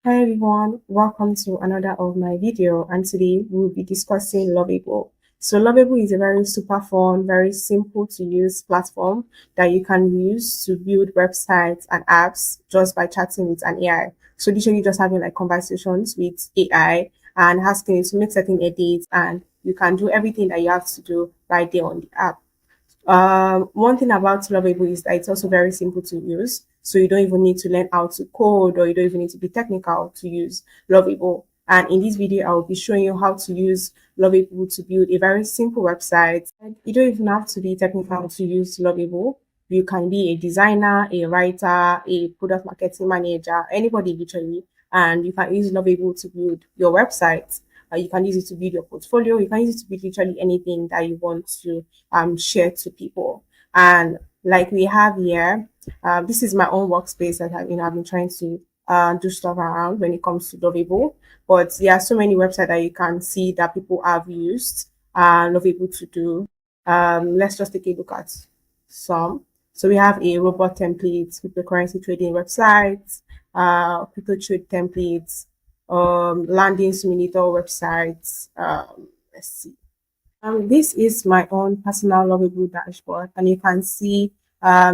Hi everyone, welcome to another of my video, and today we'll be discussing Lovable. So Lovable is a very super fun, very simple to use platform that you can use to build websites and apps just by chatting with an AI. So literally just having like conversations with AI and asking it to make certain edits, and you can do everything that you have to do right there on the app. One thing about Lovable is that it's also very simple to use. So you don't even need to learn how to code, or you don't even need to be technical to use Lovable. And in this video, I will be showing you how to use Lovable to build a very simple website. And you don't even have to be technical to use Lovable. You can be a designer, a writer, a product marketing manager, anybody literally, and you can use Lovable to build your website. You can use it to build your portfolio. You can use it to build literally anything that you want to share to people. And like we have here, this is my own workspace that I've been trying to do stuff around when it comes to Lovable. But there are so many websites that you can see that people have used Lovable to do. Let's just take a look at some. So we have a robot templates, cryptocurrency trading websites, crypto trade templates, landing simulator websites. Let's see. This is my own personal Lovable dashboard, and you can see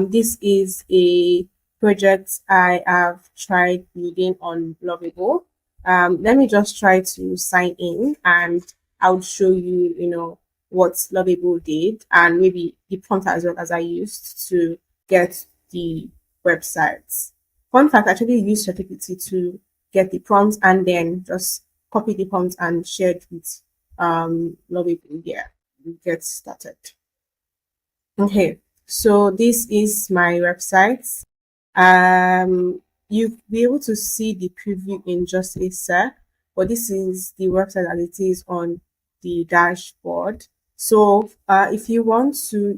this is a project I have tried building on Lovable. Let me just try to sign in, and I'll show you, what Lovable did, and maybe the prompt as well as I used to get the websites. Fun fact, I actually used ChatGPT to get the prompts and then just copy the prompts and share it with Lovable. Yeah, we get started. Okay, so this is my website. You'll be able to see the preview in just a sec, but this is the website as it is on the dashboard. So if you want to,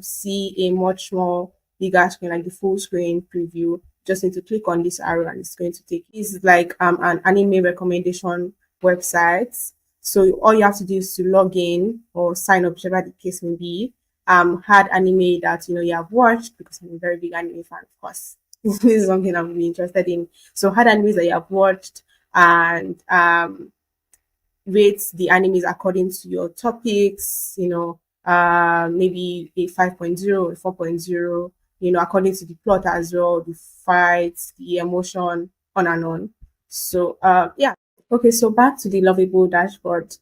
see a much more bigger screen, like the full screen preview, just need to click on this arrow and it's going to take. This is like an anime recommendation website. So all you have to do is to log in or sign up, whichever the case may be. Had anime that you have watched, because I'm a very big anime fan, of course. This is something I'm really interested in. So had animes that you have watched, and rate the animes according to your topics, maybe a 5.0, a 4.0, according to the plot as well, the fights, the emotion, on and on. So yeah. Okay, so back to the Lovable dashboard.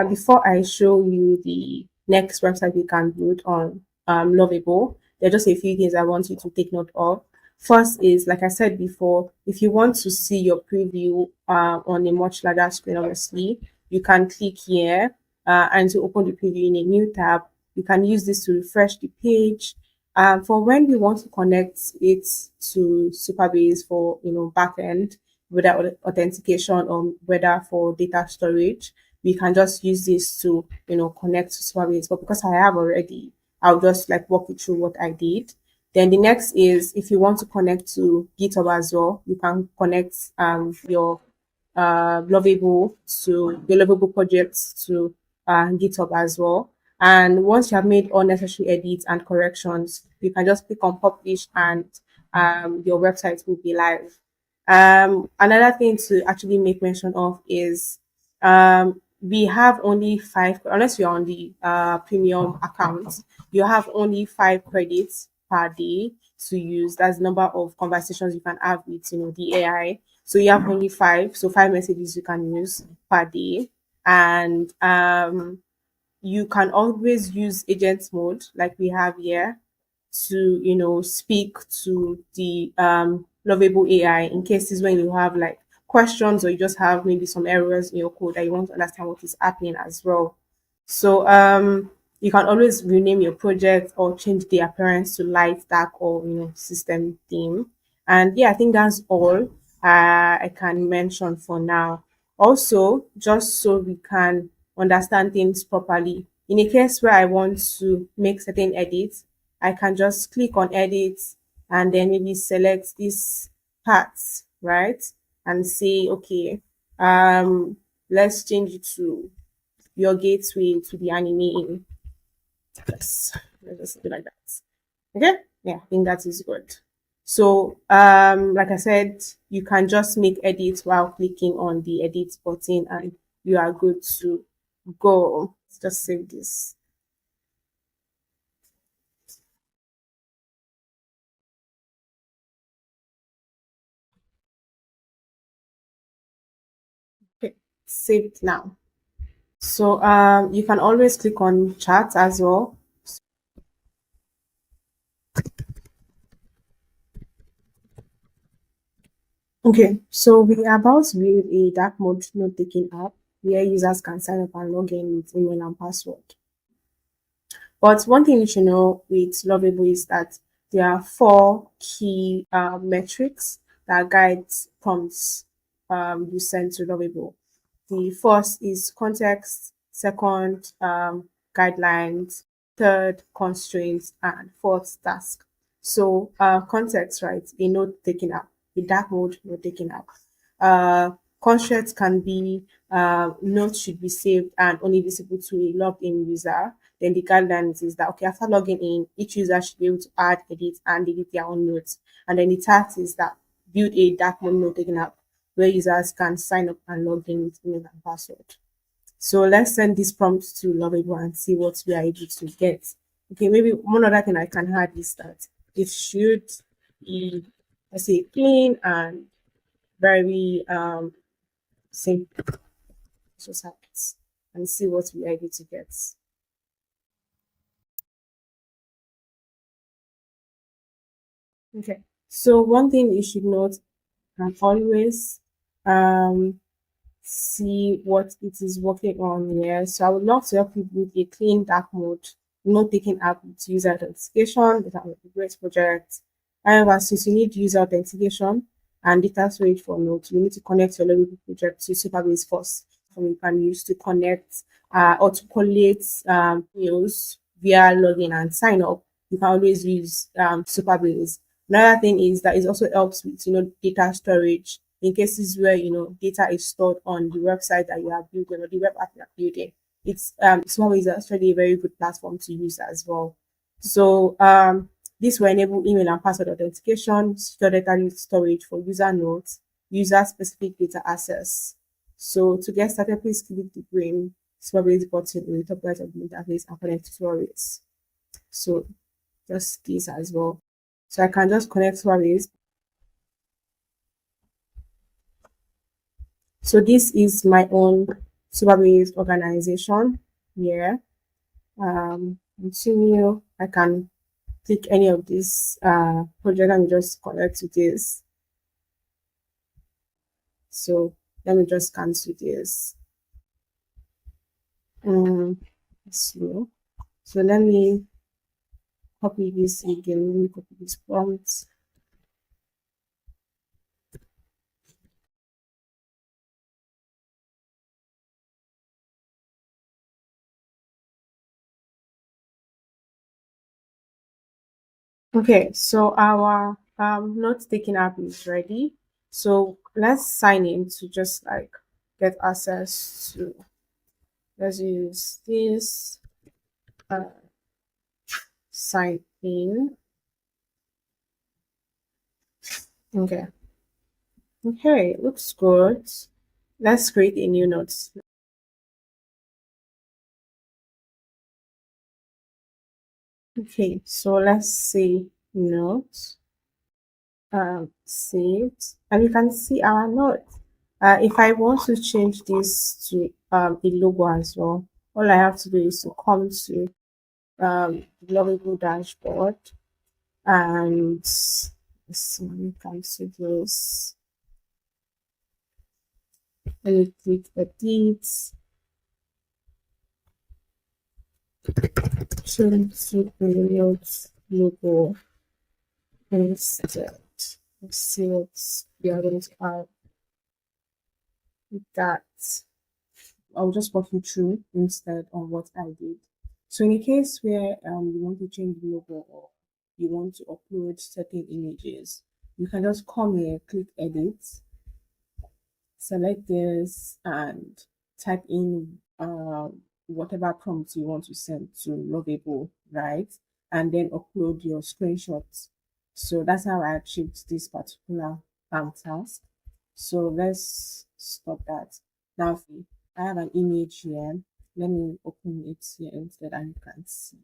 Before I show you the next website we can build on Lovable, there are just a few things I want you to take note of. First is, like I said before, if you want to see your preview on a much larger screen, obviously, you can click here and to open the preview in a new tab. You can use this to refresh the page. For when we want to connect it to Supabase for backend, whether authentication or whether for data storage, we can just use this to connect to Supabase. But because I have already, I'll just like walk you through what I did. Then the next is, if you want to connect to GitHub as well, you can connect your Lovable to your Lovable projects to GitHub as well. And once you have made all necessary edits and corrections, you can just click on publish, and your website will be live. Another thing to actually make mention of is we have only five, unless you're on the premium account, you have only 5 credits per day to use. That's the number of conversations you can have with the AI. So you have only five, so 5 messages you can use per day. And you can always use agent mode like we have here to speak to the Lovable AI in cases when you have like questions, or you just have maybe some errors in your code that you want to understand what is happening as well. So you can always rename your project or change the appearance to light, dark, or system theme. And yeah, I think that's all I can mention for now. Also, just so we can understand things properly, in a case where I want to make certain edits, I can just click on edit and then maybe select these parts, right? And say, okay, let's change it to your gateway to the anime. Yes, let's just do like that. Okay, yeah, I think that is good. So, like I said, you can just make edits while clicking on the edit button and you are good to go. Let's just save this. Okay, saved now. So, you can always click on chat as well. Okay, so we are about to build a dark mode note taking app where users can sign up and log in with email and password. But one thing you should know with Lovable is that there are four key metrics that guide prompts you send to Lovable. The first is context, second, guidelines, third, constraints, and fourth, task. So, context, right? A note taking app, a dark mode note taking app. Constraints can be notes should be saved and only visible to a logged in user. Then the guidelines is that okay, after logging in, each user should be able to add, edit, and delete their own notes. And then the task is that build a dark mode note taking app where users can sign up and log in with email and password. So let's send this prompt to Lovable and see what we are able to get. Okay, maybe one other thing I can add is that it should be, let's say, clean and very simple. Just happens and see what we are able to get. Okay, so one thing you should note and always um see what it is working on here. So I would love to help you with a clean dark mode, note taking app with user authentication. That would be a great project. However, since you need user authentication and data storage for nodes, you need to connect your Lovable project to Supabase first. So you can use to connect or to collate mails via login and sign up. You can always use Supabase. Another thing is that it also helps with data storage in cases where data is stored on the website that you are building or the web app you are building. It's always actually a very good platform to use as well. So this will enable email and password authentication, secure data storage for user nodes, user specific data access. So to get started, please click the green Supabase button in the top right of the interface and connect to Supabase. So just this as well. So I can just connect Supabase. So this is my own Supabase organization here. Continue. I can click any of this project and just connect to this. So let me just cancel this. Slow. So let me copy this again. Let me copy this prompt. Okay, so our note taking app is ready. So let's sign in to just like get access to. Let's use this sign in. Okay. Okay, looks good. Let's create a new note. Okay, so let's say note. Saved, and you can see our note. If I want to change this to a logo as well, all I have to do is to come to the Lovable dashboard and let's see when it comes to this. Let me click edit, change to a note logo instead. Let's see what we are going to add with that. I'll just walk you through instead on what I did. So in a case where you want to change the logo or you want to upload certain images, you can just come here, click edit, select this and type in whatever prompt you want to send to Lovable, right? And then upload your screenshots. So that's how I achieved this particular task. So let's stop that. Now I have an image here. Let me open it here instead and you can see.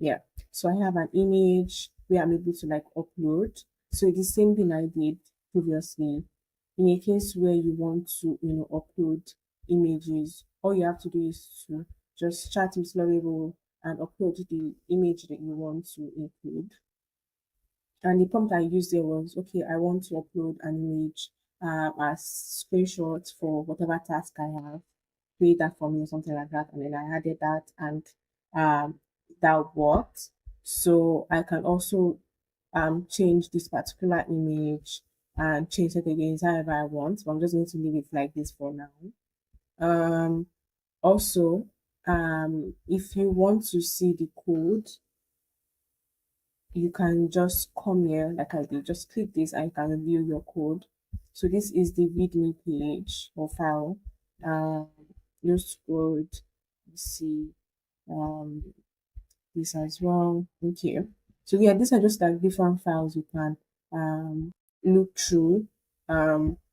Yeah. So I have an image where I'm able to like upload. So it's the same thing I did previously. In a case where you want to, upload images, all you have to do is to just chat with Lovable and upload the image that you want to include. And the prompt I used there was, okay, I want to upload an image as screenshot for whatever task I have. Create that for me or something like that. And then I added that and um, that worked. So I can also change this particular image and change it again however I want. But I'm just going to leave it like this for now. Um, Also, if you want to see the code, you can just come here like I did. Just click this and you can view your code. So this is the readme page or file. Um, you scroll, see um this as well. Okay. So yeah, these are just like different files you can look through.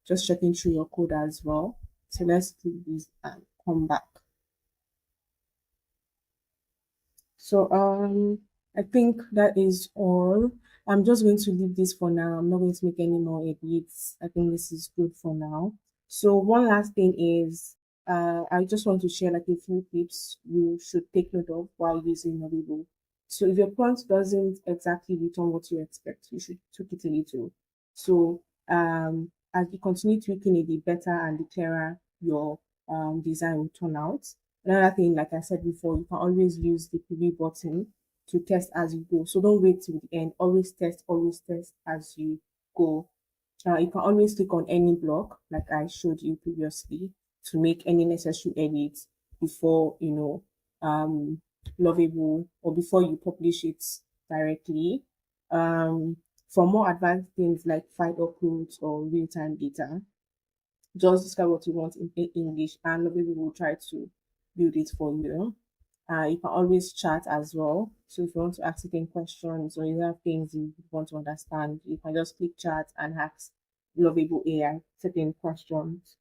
Just checking through your code as well. So let's do this and come back. So I think that is all. I'm just going to leave this for now. I'm not going to make any more edits. I think this is good for now. So one last thing is I just want to share like a few tips you should take note of while using Lovable. So if your prompt doesn't exactly return what you expect, you should tweak it a little. So as you continue tweaking it, the better and the clearer your design will turn out. Another thing, like I said before, you can always use the preview button to test as you go. So don't wait till the end. Always test as you go. You can always click on any block, like I showed you previously, to make any necessary edits before Lovable or before you publish it directly. Um, for more advanced things like file uploads or real-time data, just describe what you want in English, and Lovable will try to build it for you. You can always chat as well. So if you want to ask certain questions or you have things you want to understand, you can just click chat and ask Lovable AI certain questions.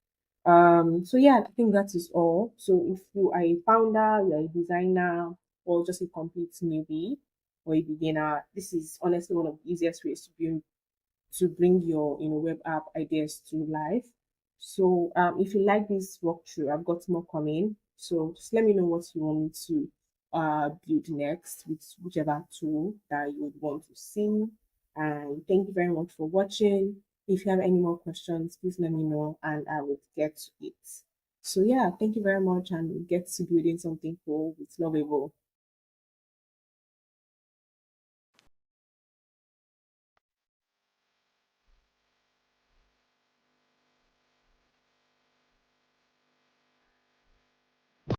So yeah, I think that is all. So if you are a founder, you're a designer, or just a complete newbie or a beginner, this is honestly one of the easiest ways to bring your web app ideas to life. So if you like this walkthrough, I've got more coming. So just let me know what you want me to build next with whichever tool that you would want to see. And thank you very much for watching. If you have any more questions, please let me know and I will get to it. So yeah, thank you very much and get to building something cool with Lovable.